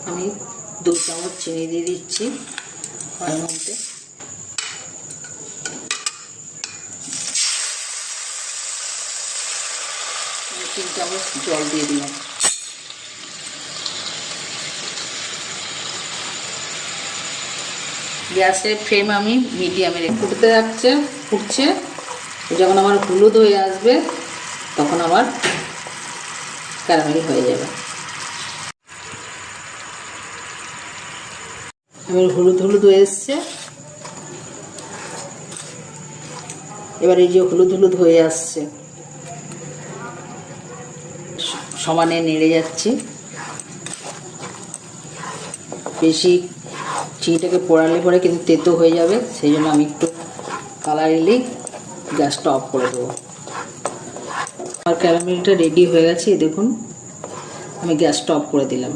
আমি 2 চামচ চিনি দিয়ে দিচ্ছি এর মধ্যে। 3 চামচ জল দিয়ে দিলাম। গ্যাসের ফ্লেম আমি মিডিয়ামে রেখে ফুটছে। যখন আমার হলুদ হয়ে আসবে তখন আমার ক্যারামেল হয়ে যাবে। আমার হলুদ হয়ে এসছে। এবার এই যে হলুদ হয়ে আসছে, সমানে নেড়ে যাচ্ছি। বেশি চিনিটাকে পোড়ালে পরে কিন্তু তেতো হয়ে যাবে, সেই জন্য আমি একটু কালার এলেই গ্যাসটা অফ করে দেবো। আমার ক্যারামেলটা রেডি হয়ে গেছে, দেখুন আমি গ্যাসটা অফ করে দিলাম।